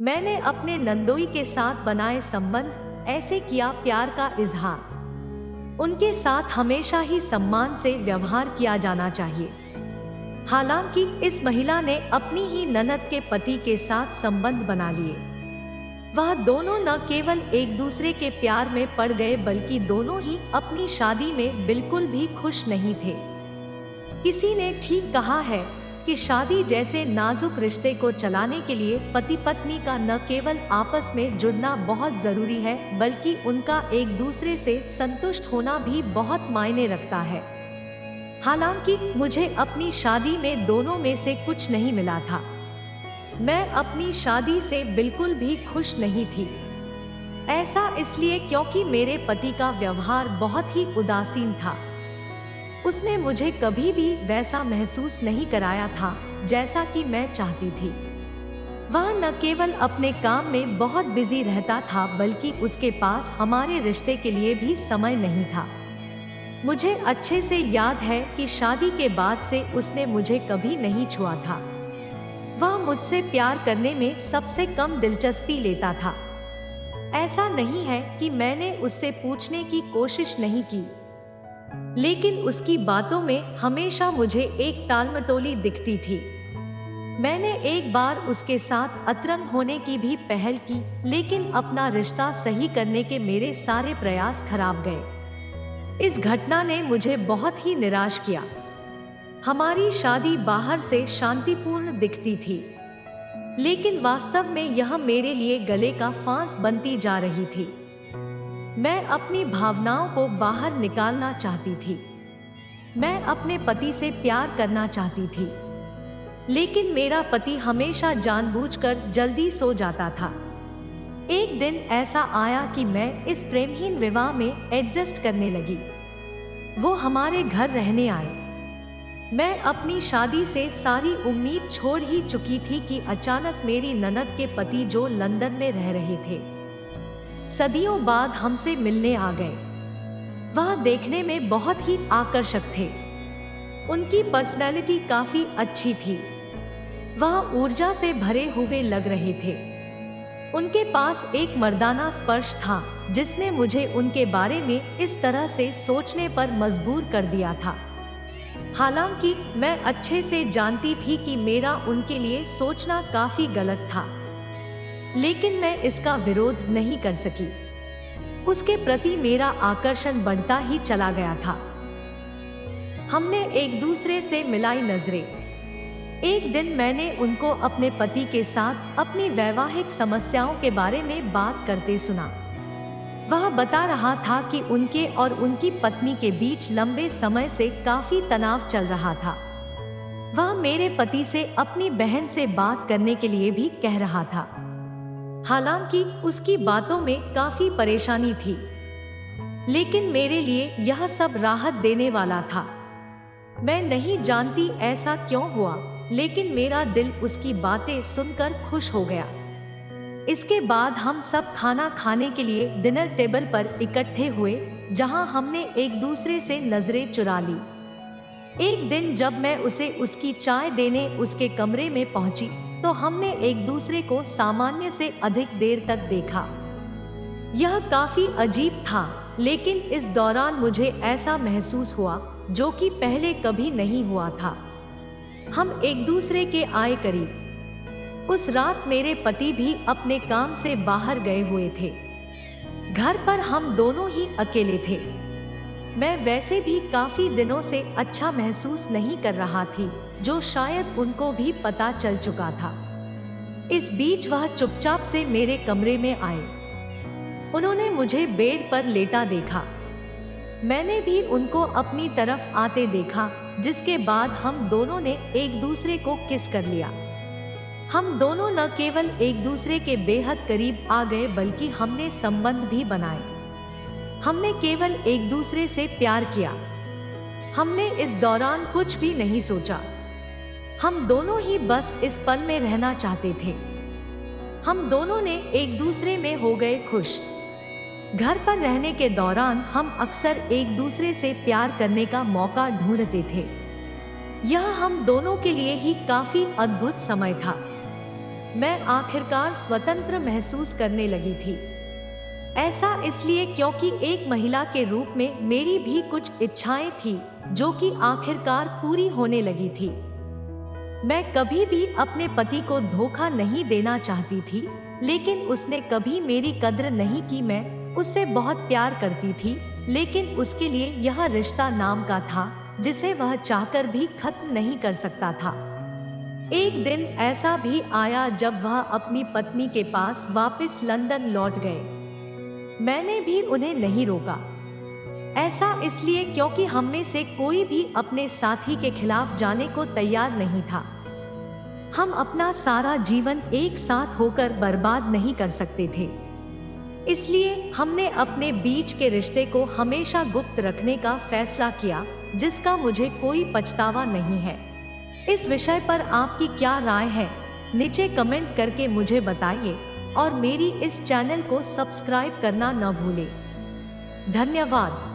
मैंने अपने नंदोई के साथ बनाए संबंध ऐसे किया प्यार का इजहार। उनके साथ हमेशा ही सम्मान से व्यवहार किया जाना चाहिए। हालांकि इस महिला ने अपनी ही ननद के पति के साथ संबंध बना लिए। वह दोनों न केवल एक दूसरे के प्यार में पड़ गए बल्कि दोनों ही अपनी शादी में बिल्कुल भी खुश नहीं थे। किसी ने ठीक कहा है कि शादी जैसे नाजुक रिश्ते को चलाने के लिए पति पत्नी का न केवल आपस में जुड़ना बहुत जरूरी है बल्कि उनका एक दूसरे से संतुष्ट होना भी बहुत मायने रखता है। हालांकि मुझे अपनी शादी में दोनों में से कुछ नहीं मिला था। मैं अपनी शादी से बिल्कुल भी खुश नहीं थी। ऐसा इसलिए क्योंकि मेरे पति का व्यवहार बहुत ही उदासीन था। उसने मुझे कभी भी वैसा महसूस नहीं कराया था जैसा कि मैं चाहती थी। वह न केवल अपने काम में बहुत बिजी रहता था बल्कि उसके पास हमारे रिश्ते के लिए भी समय नहीं था। मुझे अच्छे से याद है कि शादी के बाद से उसने मुझे कभी नहीं छुआ था। वह मुझसे प्यार करने में सबसे कम दिलचस्पी लेता था। ऐसा नहीं है कि मैंने उससे पूछने की कोशिश नहीं की, लेकिन उसकी बातों में हमेशा मुझे एक टालमटोली दिखती थी। मैंने एक बार उसके साथ अतरंग होने की भी पहल की, लेकिन अपना रिश्ता सही करने के मेरे सारे प्रयास खराब गए। इस घटना ने मुझे बहुत ही निराश किया। हमारी शादी बाहर से शांतिपूर्ण दिखती थी, लेकिन वास्तव में यह मेरे लिए गले का फांस बनती जा रही थी। मैं अपनी भावनाओं को बाहर निकालना चाहती थी। मैं अपने पति से प्यार करना चाहती थी, लेकिन मेरा पति हमेशा जानबूझकर जल्दी सो जाता था। एक दिन ऐसा आया कि मैं इस प्रेमहीन विवाह में एडजस्ट करने लगी। वो हमारे घर रहने आए। मैं अपनी शादी से सारी उम्मीद छोड़ ही चुकी थी कि अचानक मेरी ननद के पति जो लंदन में रह रहे थे, सदियों बाद हमसे मिलने आ गए। वह देखने में बहुत ही आकर्षक थे। उनकी पर्सनैलिटी काफी अच्छी थी। वह ऊर्जा से भरे हुए लग रहे थे। उनके पास एक मर्दाना स्पर्श था जिसने मुझे उनके बारे में इस तरह से सोचने पर मजबूर कर दिया था। हालांकि मैं अच्छे से जानती थी कि मेरा उनके लिए सोचना काफी गलत था, लेकिन मैं इसका विरोध नहीं कर सकी। उसके प्रति मेरा आकर्षण बढ़ता ही चला गया था। हमने एक दूसरे से मिलाई नजरें। एक दिन मैंने उनको अपने पति के साथ अपनी वैवाहिक समस्याओं के बारे में बात करते सुना। वह बता रहा था कि उनके और उनकी पत्नी के बीच लंबे समय से काफी तनाव चल रहा था। वह मेरे पति से अपनी बहन से बात करने के लिए भी कह रहा था। हालांकि उसकी बातों में काफी परेशानी थी, लेकिन मेरे लिए यह सब राहत देने वाला था। मैं नहीं जानती ऐसा क्यों हुआ, लेकिन मेरा दिल उसकी बातें सुनकर खुश हो गया। इसके बाद हम सब खाना खाने के लिए डिनर टेबल पर इकट्ठे हुए, जहां हमने एक दूसरे से नजरें चुरा ली। एक दिन जब मैं उसे उसकी चाय देने उसके कमरे में पहुंची, तो हमने एक दूसरे को सामान्य से अधिक देर तक देखा। यह काफी अजीब था, लेकिन इस दौरान मुझे ऐसा महसूस हुआ जो कि पहले कभी नहीं हुआ था। हम एक दूसरे के आए करीब। उस रात मेरे पति भी अपने काम से बाहर गए हुए थे। घर पर हम दोनों ही अकेले थे। मैं वैसे भी काफी दिनों से अच्छा महसूस नहीं कर रहा थी, जो शायद उनको भी पता चल चुका था। इस बीच वह चुपचाप से मेरे कमरे में आए। उन्होंने मुझे बेड पर लेटा देखा। मैंने भी उनको अपनी तरफ आते देखा, जिसके बाद हम दोनों ने एक दूसरे को किस कर लिया। हम दोनों न केवल एक दूसरे के बेहद करीब आ गए, बल्कि हमने संबंध भी बनाए। हमने केवल एक दूसरे से प्यार किया। हमने इस दौरान कुछ भी नहीं सोचा। हम दोनों ही बस इस पल में रहना चाहते थे। हम दोनों ने एक दूसरे में हो गए खुश। घर पर रहने के दौरान हम अक्सर एक दूसरे से प्यार करने का मौका ढूंढते थे। यह हम दोनों के लिए ही काफी अद्भुत समय था। मैं आखिरकार स्वतंत्र महसूस करने लगी थी। ऐसा इसलिए क्योंकि एक महिला के रूप में मेरी भी कुछ इच्छाएं थी जो कि आखिरकार पूरी होने लगी थी। मैं कभी भी अपने पति को धोखा नहीं देना चाहती थी, लेकिन उसने कभी मेरी कद्र नहीं की। मैं उससे बहुत प्यार करती थी, लेकिन उसके लिए यह रिश्ता नाम का था जिसे वह चाहकर भी खत्म नहीं कर सकता था। एक दिन ऐसा भी आया जब वह अपनी पत्नी के पास वापस लंदन लौट गए। मैंने भी उन्हें नहीं रोका। ऐसा इसलिए क्योंकि हम में से कोई भी अपने साथी के खिलाफ जाने को तैयार नहीं था। हम अपना सारा जीवन एक साथ होकर बर्बाद नहीं कर सकते थे। इसलिए हमने अपने बीच के रिश्ते को हमेशा गुप्त रखने का फैसला किया, जिसका मुझे कोई पछतावा नहीं है। इस विषय पर आपकी क्या राय है, नीचे कमेंट करके मुझे बताइए और मेरी इस चैनल को सब्सक्राइब करना न भूलें। धन्यवाद।